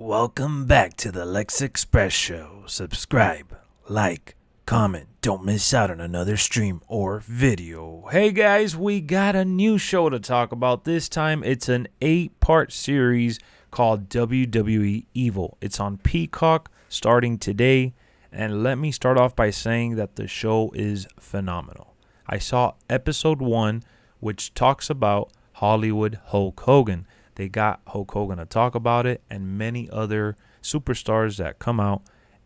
Welcome back to the LexxExpress show. Subscribe, like, comment. Don't miss out on another stream or video. Hey guys, we got a new show to talk about. This time it's an 8-part series called WWE Evil. It's on Peacock starting today. And let me start off by saying that the show is phenomenal. I saw episode 1, which talks about Hollywood Hulk Hogan. They got Hulk Hogan to talk about it, and many other superstars that come out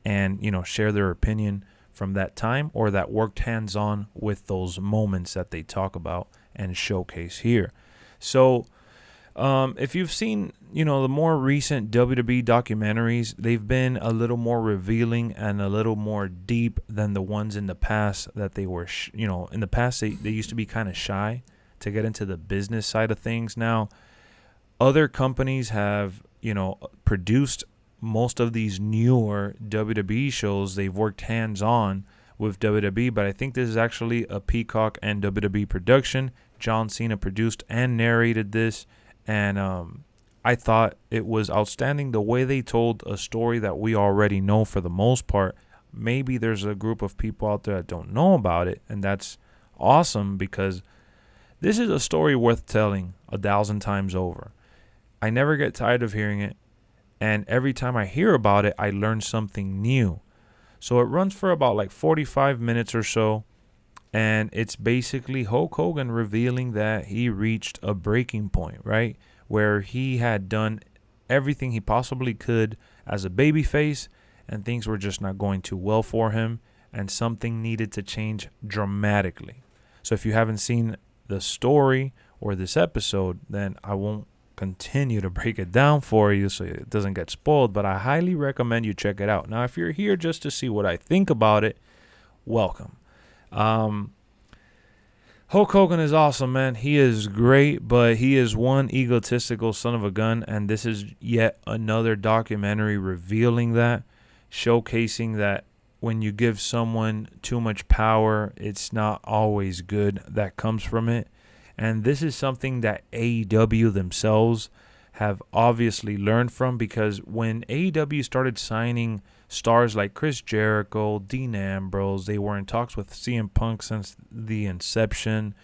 and, share their opinion from that time or that worked hands-on with those moments that they talk about and showcase here. So if you've seen, the more recent WWE documentaries, they've been a little more revealing and a little more deep than the ones in the past that they were, in the past they used to be kind of shy to get into the business side of things. Now, other companies have, produced most of these newer WWE shows. They've worked hands-on with WWE, but I think this is actually a Peacock and WWE production. John Cena produced and narrated this, and I thought it was outstanding the way they told a story that we already know for the most part. Maybe there's a group of people out there that don't know about it, and that's awesome because this is a story worth telling 1,000 times over. I never get tired of hearing it, and every time I hear about it, I learn something new. So it runs for about like 45 minutes or so, and it's basically Hulk Hogan revealing that he reached a breaking point, right? Where he had done everything he possibly could as a babyface, and things were just not going too well for him, and something needed to change dramatically. So if you haven't seen the story or this episode, then I won't continue to break it down for you so it doesn't get spoiled, but I highly recommend you check it out. Now, if you're here just to see what I think about it, welcome. Hulk Hogan is awesome, man. He is great, but he is one egotistical son of a gun, and this is yet another documentary revealing that, showcasing that when you give someone too much power, it's not always good that comes from it. And this is something that AEW themselves have obviously learned from, because when AEW started signing stars like Chris Jericho, Dean Ambrose, they were in talks with CM Punk since the inception.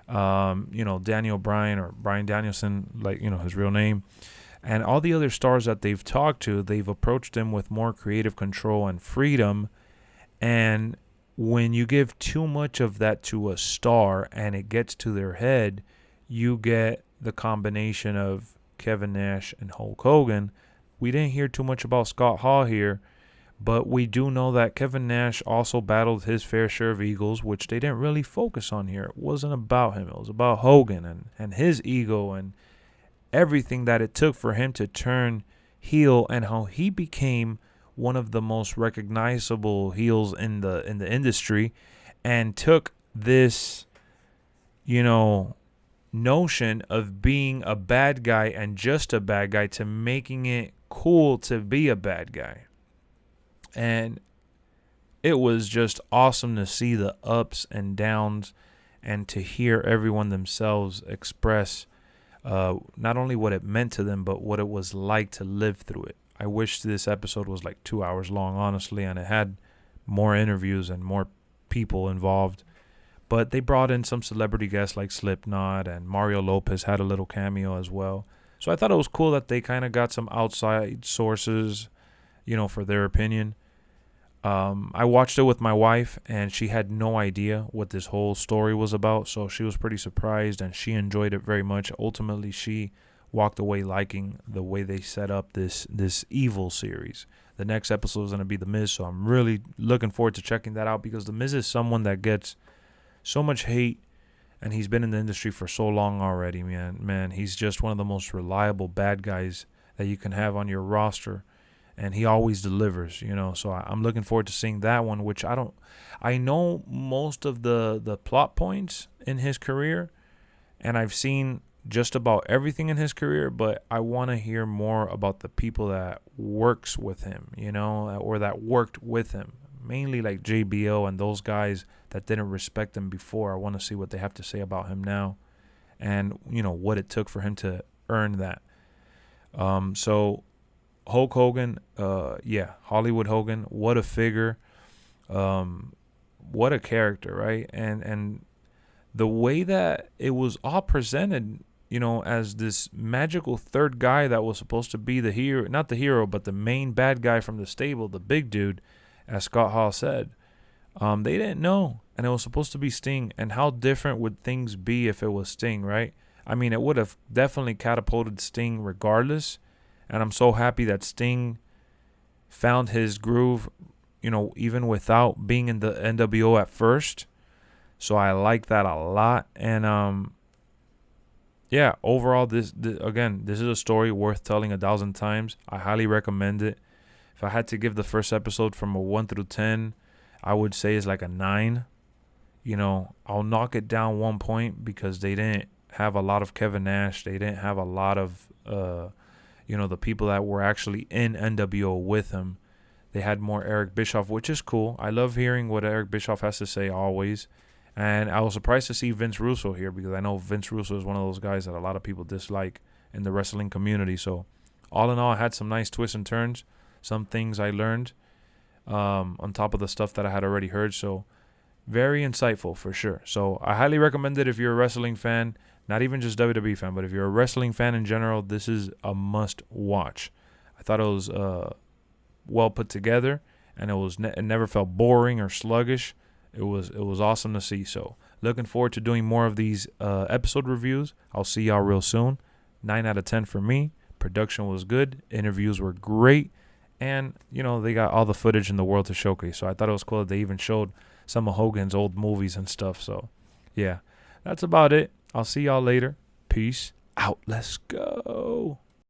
Daniel Bryan, or Bryan Danielson, his real name. And all the other stars that they've talked to, they've approached them with more creative control and freedom. And when you give too much of that to a star and it gets to their head, you get the combination of Kevin Nash and Hulk Hogan. We didn't hear too much about Scott Hall here, but we do know that Kevin Nash also battled his fair share of egos, which they didn't really focus on here. It wasn't about him. It was about Hogan and his ego and everything that it took for him to turn heel, and how he became one of the most recognizable heels in the industry, and took this, notion of being a bad guy and just a bad guy to making it cool to be a bad guy. And it was just awesome to see the ups and downs and to hear everyone themselves express not only what it meant to them, but what it was like to live through it. I wish this episode was like 2 hours long, honestly, and it had more interviews and more people involved. But they brought in some celebrity guests like Slipknot, and Mario Lopez had a little cameo as well. So I thought it was cool that they kind of got some outside sources, for their opinion. I watched it with my wife, and she had no idea what this whole story was about, so she was pretty surprised, and she enjoyed it very much. Ultimately, she walked away liking the way they set up this Evil series. The next episode is going to be The Miz, so I'm really looking forward to checking that out, because The Miz is someone that gets so much hate, and he's been in the industry for so long already, man. He's just one of the most reliable bad guys that you can have on your roster, and he always delivers, so I'm looking forward to seeing that one, which I know most of the plot points in his career, and I've seen just about everything in his career, but I want to hear more about the people that works with him, or that worked with him, mainly like JBL and those guys that didn't respect him before. I want to see what they have to say about him now, and what it took for him to earn that. So Hulk Hogan, yeah, Hollywood Hogan, what a figure, what a character, right? And the way that it was all presented, as this magical third guy that was supposed to be the hero, not the hero, but the main bad guy from the stable, the big dude, as Scott Hall said. They didn't know, and it was supposed to be Sting. And how different would things be if it was Sting, right? I mean, it would have definitely catapulted Sting regardless. And I'm so happy that Sting found his groove, even without being in the NWO at first. So I like that a lot. And yeah, overall, this is a story worth telling 1,000 times. I highly recommend it. If I had to give the first episode from a 1 through 10, I would say it's like a 9. I'll knock it down 1 point because they didn't have a lot of Kevin Nash. They didn't have a lot of, the people that were actually in NWO with him. They had more Eric Bischoff, which is cool. I love hearing what Eric Bischoff has to say always. And I was surprised to see Vince Russo here because I know Vince Russo is one of those guys that a lot of people dislike in the wrestling community. So all in all, I had some nice twists and turns, some things I learned on top of the stuff that I had already heard. So very insightful for sure. So I highly recommend it if you're a wrestling fan, not even just WWE fan, but if you're a wrestling fan in general, this is a must watch. I thought it was well put together, and it never felt boring or sluggish. It was awesome to see. So looking forward to doing more of these episode reviews. I'll see y'all real soon. 9 out of 10 for me. Production was good. Interviews were great. And, they got all the footage in the world to showcase. So I thought it was cool that they even showed some of Hogan's old movies and stuff. So, yeah, that's about it. I'll see y'all later. Peace out. Let's go.